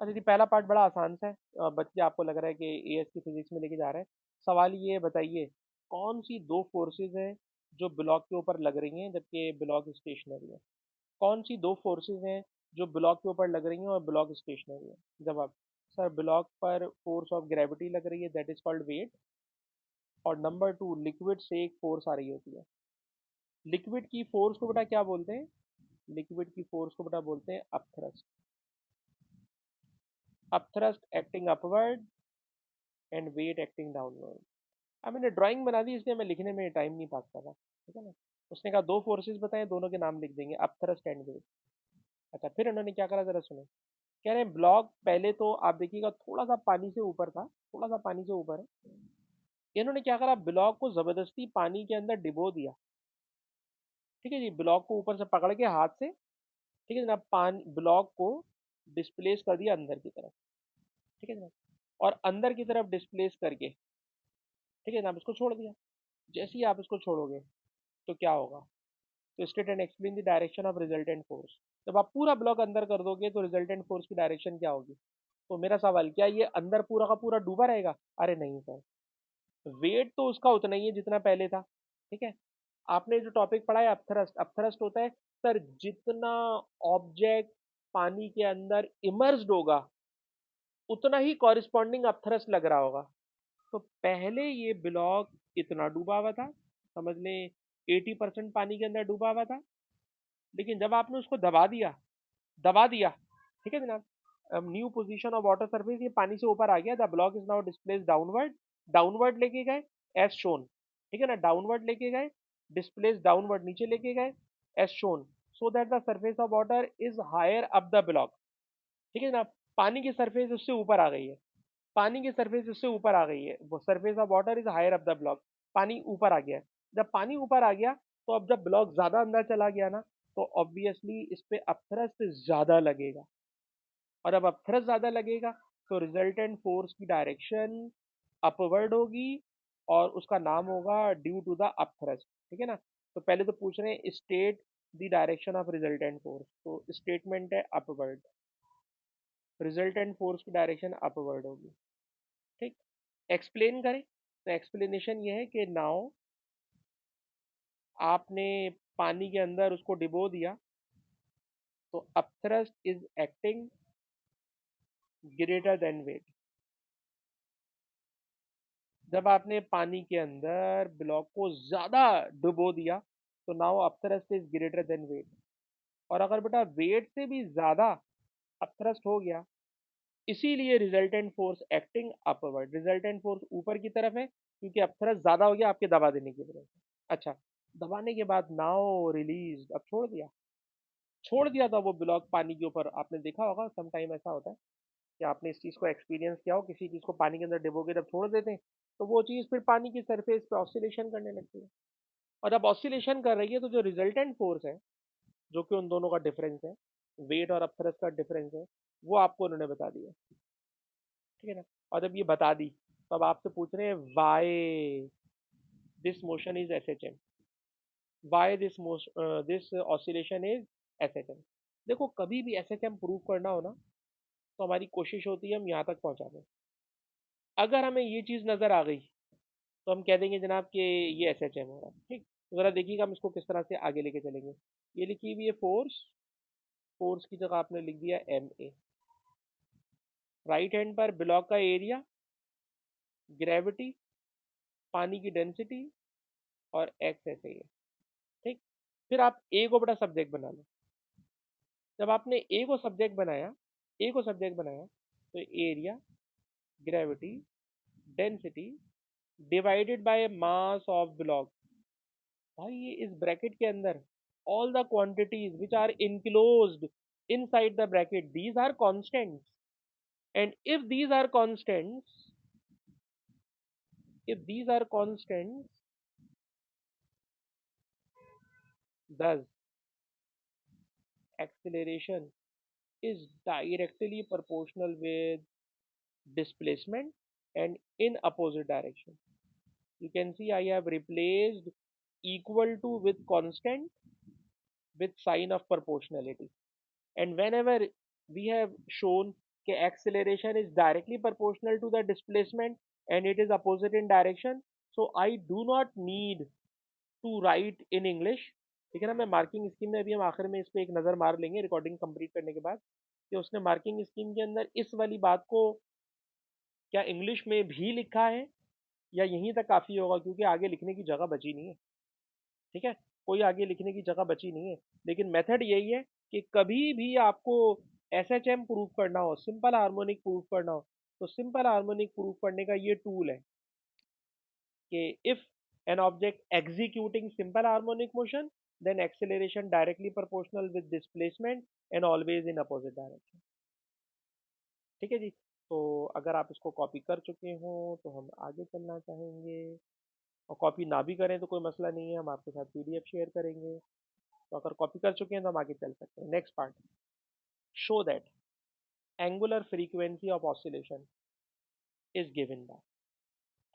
अच्छा जी, पहला पार्ट बड़ा आसान सा है, बच्चे आपको लग रहा है कि एएस की फिजिक्स में लेके जा रहे हैं। सवाल ये बताइए, कौन सी दो फोर्सेज हैं जो ब्लॉक के ऊपर लग रही हैं जबकि ब्लॉक स्टेशनरी है। कौन सी दो फोर्सेज हैं जो ब्लॉक के ऊपर लग रही हैं और ब्लॉक स्टेशनरी है। जवाब, सर ब्लॉक पर फोर्स ऑफ ग्रेविटी लग रही है, दैट इज कॉल्ड वेट। और नंबर टू, लिक्विड से एक फोर्स आ रही होती है। लिक्विड की फोर्स को बेटा क्या बोलते हैं, लिक्विड की फोर्स को बेटा बोलते हैं upthrust. Upthrust acting upward and weight acting downward. अब मैंने ड्राइंग बना दी इसलिए मैं लिखने में टाइम नहीं पास कर रहा, ठीक है ना। उसने कहा दो फोर्सेस बताएं, दोनों के नाम लिख देंगे, अपथ्रस्ट एंड वेट। अच्छा, फिर उन्होंने क्या करा जरा सुनो। कह रहे हैं ब्लॉक पहले तो आप देखिएगा थोड़ा सा पानी से ऊपर था, थोड़ा सा पानी से ऊपर है। इन्होंने क्या करा, ब्लॉक को जबरदस्ती पानी के अंदर डिबो दिया। ठीक है जी, ब्लॉक को ऊपर से पकड़ के हाथ से, ठीक है जनाब, पानी ब्लॉक को डिस्प्लेस कर दिया अंदर की तरफ। ठीक है जनाब, और अंदर की तरफ डिस्प्लेस करके, ठीक है जनाब, इसको छोड़ दिया। जैसे ही आप इसको छोड़ोगे तो क्या होगा, तो state and explain the direction of resultant force. जब आप पूरा ब्लॉक अंदर कर दोगे तो रिजल्टेंट फोर्स की डायरेक्शन क्या होगी। तो मेरा सवाल, क्या ये अंदर पूरा का पूरा डूबा रहेगा, अरे नहीं सर, वेट तो उसका उतना ही है जितना पहले था। ठीक है। आपने जो टॉपिक पढ़ा है अपथ्रस्ट, अपथ्रस्ट होता है सर जितना ऑब्जेक्ट पानी के अंदर इमर्स्ड होगा उतना ही कॉरिस्पॉन्डिंग अपथ्रस्ट लग रहा होगा। तो पहले ये ब्लॉक इतना डूबा हुआ था, समझ लें 80% पानी के अंदर डूबा हुआ था। लेकिन जब आपने उसको दबा दिया, ठीक है जनाब, new position of water surface, ये पानी से ऊपर आ गया, the block is now displace downward, downward लेके गए एज शोन, ठीक है ना, डाउनवर्ड लेके गए, डिस्प्लेस डाउनवर्ड नीचे लेके गए as shown, so that the surface of water is higher up the block. ठीक है जनाब, पानी की सरफेस उससे ऊपर आ गई है, पानी की सरफेस उससे ऊपर आ गई है, वो surface of water is higher up the block, पानी ऊपर आ गया है। जब पानी ऊपर आ गया तो अब जब ब्लॉक ज्यादा अंदर चला गया ना, तो ऑब्वियसली इस पे अपथ्रस्ट ज्यादा लगेगा, और अब अपथ्रस्ट ज्यादा लगेगा तो रिजल्टेंट फोर्स की डायरेक्शन अपवर्ड होगी, और उसका नाम होगा ड्यू टू द अपथ्रस्ट। ठीक है ना। तो पहले तो पूछ रहे हैं state the direction of resultant force, तो स्टेटमेंट है अपवर्ड, रिजल्टेंट फोर्स की डायरेक्शन अपवर्ड होगी। ठीक। एक्सप्लेन करें तो एक्सप्लेनेशन ये है कि नाउ आपने पानी के अंदर उसको डिबो दिया, तो upthrust is acting greater than weight. जब आपने पानी के अंदर ब्लॉक को ज्यादा डुबो दिया तो now upthrust is greater than weight. और अगर बेटा वेट से भी ज्यादा अपथ्रस्ट हो गया, इसीलिए resultant force acting upward, resultant force ऊपर की तरफ है क्योंकि अपथ्रस्ट ज्यादा हो गया आपके दबा देने की वजह से। अच्छा, दबाने के बाद नाउ रिलीज, अब छोड़ दिया था वो ब्लॉक पानी के ऊपर। आपने देखा होगा सम टाइम ऐसा होता है कि आपने इस चीज को एक्सपीरियंस किया हो, किसी चीज को पानी के अंदर डिबो के जब छोड़ देते हैं तो वो चीज फिर पानी की सरफेस पे ऑसिलेशन करने लगती है, और जब ऑसिलेशन कर रही है तो जो रिजल्टेंट फोर्स है, जो कि उन दोनों का डिफरेंस है, वेट और अपथ्रस्ट का डिफरेंस है, वो आपको उन्होंने बता दिया। ठीक है ना। और जब ये बता दी तो अब आपसे पूछ रहे हैं why this motion is S H M, why this oscillation is S H M. देखो कभी भी एस एच एम प्रूव करना हो ना, तो हमारी कोशिश होती है हम यहाँ तक पहुँचा दें। अगर हमें ये चीज़ नज़र आ गई तो हम कह देंगे जनाब कि ये एस एच एम हो रहा है। ठीक, तो ज़रा देखिएगा हम इसको किस तरह से आगे लेके चलेंगे। ये लिखी हुई है फोर्स, फोर्स की जगह आपने लिख दिया एम ए, राइट हैंड पर ब्लॉक का एरिया, ग्रेविटी, पानी की डेंसिटी, और एक्स ऐसे ही है। ठीक, फिर आप ए को बड़ा सब्जेक्ट बना लो। जब आपने ए को सब्जेक्ट बनाया तो area, gravity, density divided by mass of block. भाई ये इस ब्रैकेट के अंदर all the quantities which are enclosed inside the bracket, these are constants, and if these are constants, thus acceleration is directly proportional with displacement and in opposite direction. You can see I have replaced equal to with constant with sign of proportionality. And whenever we have shown that acceleration is directly proportional to the displacement and it is opposite in direction, so I do not need to write in English। ठीक है ना। मैं marking scheme में अभी हम आखिर में इस पे एक नज़र मार लेंगे रिकॉर्डिंग कंप्लीट करने के बाद कि उसने मार्किंग स्कीम के अंदर इस वाली बात को क्या इंग्लिश में भी लिखा है या यहीं तक काफ़ी होगा, क्योंकि आगे लिखने की जगह बची नहीं है। ठीक है, कोई आगे लिखने की जगह बची नहीं है। लेकिन मेथड यही है कि कभी भी आपको एस एच एम प्रूव करना हो, सिंपल हार्मोनिक प्रूव करना हो, तो सिंपल हार्मोनिक प्रूव करने का ये टूल है कि if an object executing simple harmonic motion then acceleration directly proportional with displacement and always in opposite direction. ठीक है जी। तो अगर आप इसको कॉपी कर चुके हो तो हम आगे चलना चाहेंगे, और कॉपी ना भी करें तो कोई मसला नहीं है, हम आपके साथ पीडीएफ शेयर करेंगे। तो अगर कॉपी कर चुके हैं तो हम आगे चल सकते हैं। Next part, show that angular frequency of oscillation is given by.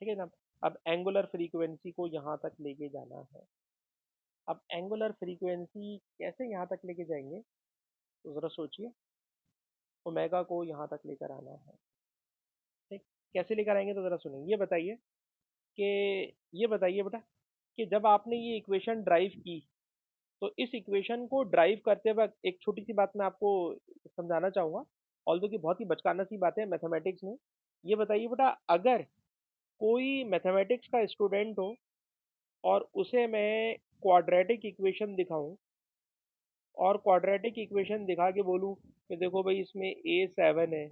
ठीक है ना। अब एंगुलर फ्रीक्वेंसी को यहाँ तक लेके जाना है। अब एंगुलर फ्रीक्वेंसी कैसे यहाँ तक लेके जाएंगे, तो ज़रा सोचिए। ओमेगा को यहाँ तक लेकर आना है। ठीक, कैसे लेकर आएंगे तो ज़रा सुनिए, ये बताइए कि ये बताइए बेटा कि जब आपने ये इक्वेशन ड्राइव की, तो इस इक्वेशन को ड्राइव करते वक्त एक छोटी सी बात मैं आपको समझाना चाहूँगा, ऑल्दो कि बहुत ही बचकाना सी बात है मैथमेटिक्स में। ये बताइए बेटा, अगर कोई मैथमेटिक्स का स्टूडेंट हो और उसे मैं क्वाड्रेटिक इक्वेशन दिखाऊं और क्वाड्रेटिक इक्वेशन दिखा के बोलूं कि देखो भाई इसमें A7 है,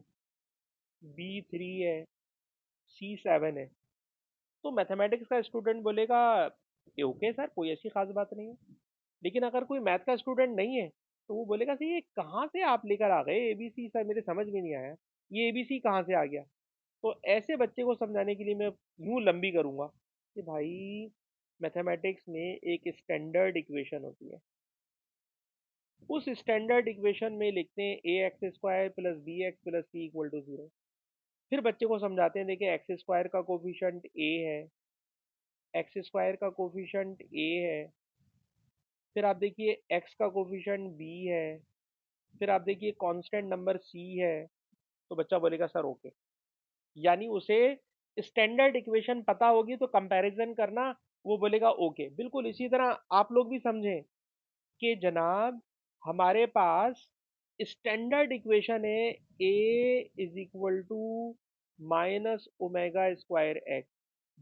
B3 है, C7 है, तो मैथमेटिक्स का स्टूडेंट बोलेगा ये ओके सर, कोई ऐसी खास बात नहीं है। लेकिन अगर कोई मैथ का स्टूडेंट नहीं है तो वो बोलेगा सर ये कहाँ से आप लेकर आ गए एबीसी, सर मेरे समझ में नहीं आया, ये एबीसी कहाँ से आ गया। तो ऐसे बच्चे को समझाने के लिए मैं यूं लंबी करूंगा कि भाई मैथमेटिक्स में एक स्टैंडर्ड इक्वेशन होती है, उस स्टैंडर्ड इक्वेशन में लिखते हैं a x square plus b x plus c equal to zero. फिर बच्चे को समझाते हैं देखिए एक्स स्क्वायर का कोफिशिएंट ए है, एक्स स्क्वायर का कोफिशिएंट ए है, फिर आप देखिए एक्स का कोफिशिएंट बी है, फिर आप देखिए कांस्टेंट नंबर सी है। तो बच्चा बोलेगा सर ओके, यानी उसे स्टैंडर्ड इक्वेशन पता होगी तो कंपैरिजन करना वो बोलेगा ओके। बिल्कुल इसी तरह आप लोग भी समझें कि जनाब हमारे पास स्टैंडर्ड इक्वेशन है ए is equal to minus omega square x,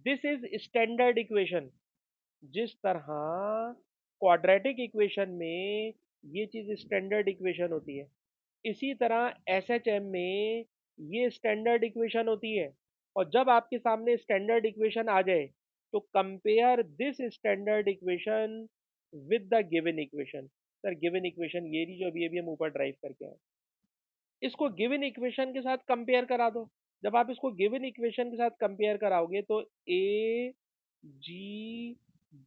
this is standard equation. जिस तरह क्वाड्रेटिक इक्वेशन में ये चीज स्टैंडर्ड इक्वेशन होती है, इसी तरह एसएचएम में ये स्टैंडर्ड इक्वेशन होती है। और जब आपके सामने स्टैंडर्ड इक्वेशन आ जाए तो compare this standard equation with the given equation. Sir given equation ये रही जो अभी अभी हम ऊपर ड्राइव करके आए, इसको गिवन इक्वेशन के साथ कंपेयर करा दो। जब आप इसको गिवन इक्वेशन के साथ कंपेयर कराओगे तो ए जी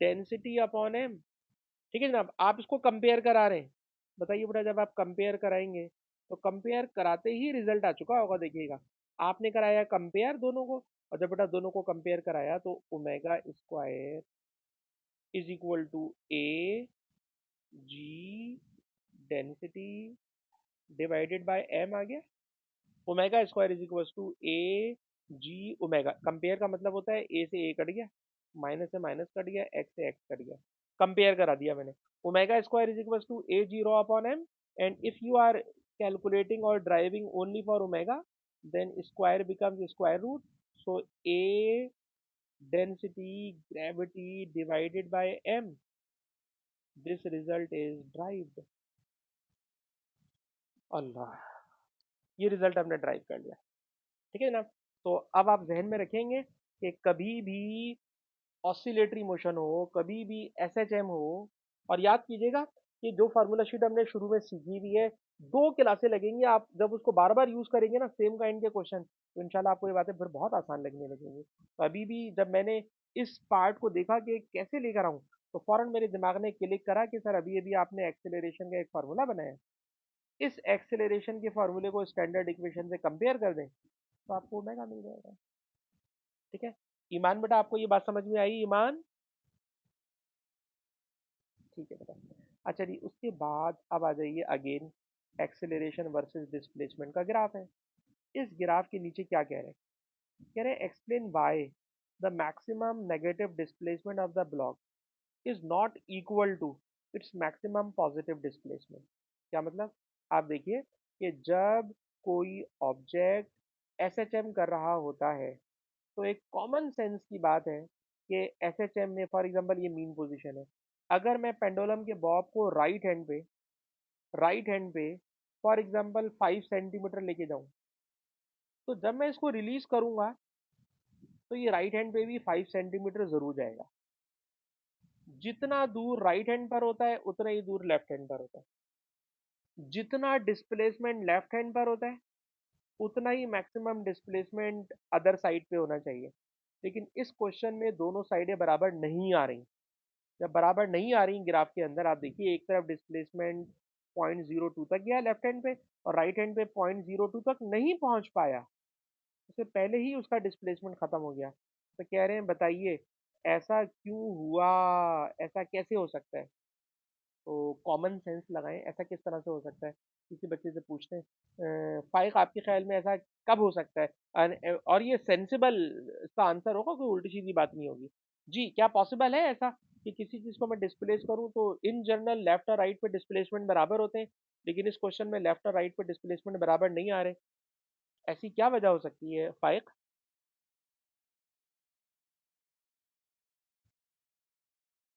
डेंसिटी अपॉन एम, ठीक है जनाब, आप इसको कंपेयर करा रहे हैं। बताइए बेटा जब आप कंपेयर कराएंगे तो कंपेयर कराते ही रिजल्ट आ चुका होगा, देखिएगा आपने कराया कंपेयर दोनों को, और जब बेटा दोनों को कंपेयर कराया तो omega square is equal to a g density divided by m आ गया। Omega square is equal to a g omega, compare का मतलब होता है ए से ए कट गया, माइनस से माइनस कट गया, एक्स से एक्स कट गया, कंपेयर करा दिया मैंने। Omega square is equal to a zero upon m, and if you are calculating और deriving only for omega then square becomes square root. So a density gravity divided by m, this result is derived. अल्लाह, ये result हमने drive कर लिया, ठीक है ना। तो अब आप जहन में रखेंगे कि कभी भी ऑसिलेटरी मोशन हो, कभी भी एसएचएम हो, और याद कीजिएगा कि जो फार्मूला शीट हमने शुरू में सीखी हुई है, 2 क्लासें लगेंगी, आप जब उसको बार बार यूज करेंगे ना सेम काइंड के क्वेश्चन, तो इंशाल्लाह आपको ये बातें फिर बहुत आसान लगने लगेंगी। तो अभी भी जब मैंने इस पार्ट को देखा कि कैसे लेकर आऊं, तो फौरन मेरे दिमाग ने क्लिक करा कि सर अभी अभी आपने एक्सेलरेशन का एक फार्मूला बनाया है, इस एक्सेलरेशन के फार्मूले को स्टैंडर्ड इक्वेशन से कंपेयर कर दें तो आपको ओमेगा मिल जाएगा, ठीक है। ईमान बेटा आपको ये बात समझ में आई, ईमान? ठीक है बेटा। अच्छा जी, उसके बाद अब आ जाइए अगेन एक्सेलरेशन वर्सेस डिस्प्लेसमेंट का ग्राफ है। इस ग्राफ के नीचे क्या कह रहे हैं, कह रहे हैं explain why the maximum negative displacement of the block is not equal to its maximum positive displacement. क्या मतलब, आप देखिए कि जब कोई ऑब्जेक्ट एसएचएम कर रहा होता है तो एक कॉमन सेंस की बात है कि एसएचएम में फॉर एग्जांपल ये मीन पोजीशन है, अगर मैं पेंडुलम के बॉब को राइट हैंड पे फॉर एग्जांपल 5 सेंटीमीटर लेके जाऊं, तो जब मैं इसको रिलीज करूंगा तो ये राइट हैंड पे भी 5 सेंटीमीटर जरूर जाएगा। जितना दूर राइट हैंड पर होता है उतना ही दूर लेफ्ट हैंड पर होता है, जितना डिस्प्लेसमेंट लेफ्ट हैंड पर होता है उतना ही मैक्सिमम डिस्प्लेसमेंट अदर साइड पे होना चाहिए। लेकिन इस क्वेश्चन में दोनों साइडें बराबर नहीं आ रही। जब बराबर नहीं आ रही ग्राफ के अंदर, आप देखिए एक तरफ डिस्प्लेसमेंट 0.02 तक गया लेफ्ट हैंड पे और राइट हैंड पे 0.02 तक नहीं पहुंच पाया, उससे पहले ही उसका डिस्प्लेसमेंट खत्म हो गया। तो कह रहे हैं बताइए ऐसा क्यों हुआ, ऐसा कैसे हो सकता है। तो कॉमन सेंस लगाएं, ऐसा किस तरह से हो सकता है? किसी बच्चे से पूछते हैं, फाइक आपके ख्याल में ऐसा कब हो सकता है? और ये सेंसिबल इसका आंसर होगा, कोई उल्टी सीधी बात नहीं होगी। जी, क्या पॉसिबल है ऐसा कि किसी चीज को मैं डिस्प्लेस करूं तो इन जनरल लेफ्ट और राइट पे डिस्प्लेसमेंट बराबर होते हैं, लेकिन इस क्वेश्चन में लेफ्ट और राइट पे डिस्प्लेसमेंट बराबर नहीं आ रहे? ऐसी क्या वजह हो सकती है फाइक?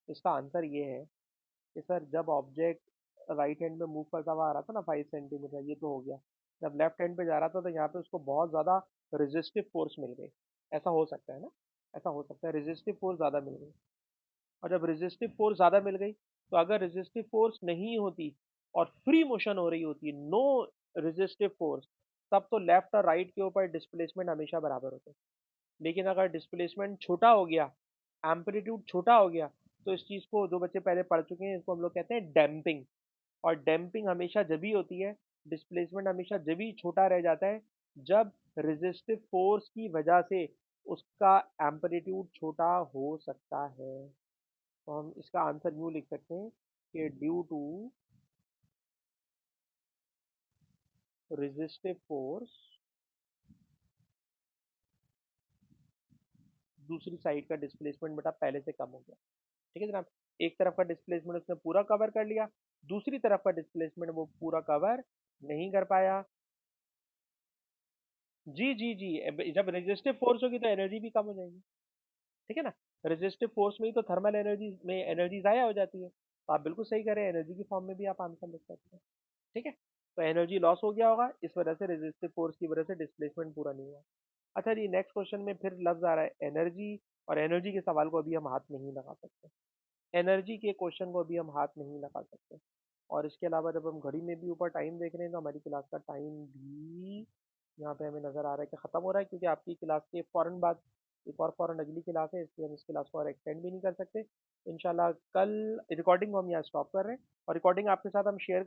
इसका आंसर ये है कि सर, जब ऑब्जेक्ट राइट हैंड में मूव करता हुआ आ रहा था ना 5 सेंटीमीटर, ये तो हो गया। जब लेफ्ट हैंड पे जा रहा था तो यहाँ पे उसको बहुत ज्यादा रेजिस्टिव फोर्स मिल गई। ऐसा हो सकता है ना? ऐसा हो सकता है, रेजिस्टिव फोर्स ज्यादा मिल गई। और जब रेजिस्टिव फोर्स ज्यादा मिल गई, तो अगर रेजिस्टिव फोर्स नहीं होती और फ्री मोशन हो रही होती, नो रेजिस्टिव फोर्स, तब तो लेफ्ट और राइट के ऊपर डिस्प्लेसमेंट हमेशा बराबर होते। लेकिन अगर डिस्प्लेसमेंट छोटा हो गया, एम्पलीट्यूड छोटा हो गया, तो इस चीज को जो बच्चे पहले पढ़ चुके हैं, इसको हम लोग कहते हैं डैम्पिंग। और डैम्पिंग हमेशा जब ही होती है, डिस्प्लेसमेंट हमेशा जब ही छोटा रह जाता है, जब रेजिस्टिव फोर्स की वजह से उसका एम्पलीट्यूड छोटा हो सकता है। तो हम इसका आंसर यूं लिख सकते हैं कि ड्यू टू रेजिस्टिव फोर्स, दूसरी साइड का डिस्प्लेसमेंट बेटा पहले से कम हो गया। ठीक है जनाब? एक तरफ का डिस्प्लेसमेंट उसने पूरा कवर कर लिया, दूसरी तरफ का डिस्प्लेसमेंट वो पूरा कवर नहीं कर पाया। जी जी जी, जब रेजिस्टिव फोर्स होगी तो एनर्जी भी कम हो जाएगी। ठीक है ना? रेजिस्टिव फोर्स में ही तो थर्मल एनर्जी में एनर्जी ज़ाया हो जाती है। तो आप बिल्कुल सही करें, एनर्जी की फॉर्म में भी आप आंसर लिख सकते हैं। ठीक है? तो एनर्जी लॉस हो गया होगा, इस वजह से रेजिस्टिव फोर्स की वजह से डिस्प्लेसमेंट पूरा नहीं हुआ। अच्छा जी, नेक्स्ट क्वेश्चन में फिर लफ्ज आ रहा है एनर्जी, और एनर्जी के सवाल को अभी हम हाथ नहीं लगा सकते। एनर्जी के क्वेश्चन को अभी हम हाथ नहीं लगा सकते। और इसके अलावा जब हम घड़ी में भी ऊपर टाइम देख रहे हैं, तो हमारी क्लास का टाइम भी यहाँ पे हमें नज़र आ रहा है कि ख़त्म हो रहा है, क्योंकि आपकी क्लास के फ़ौरन बाद एक और फ़ौरन अगली क्लास है, इसलिए हम इस क्लास को और एक्सटेंड भी नहीं कर सकते। इंशाल्लाह कल रिकॉर्डिंग को हम यहाँ स्टॉप कर रहे हैं, और रिकॉर्डिंग आपके साथ हम शेयर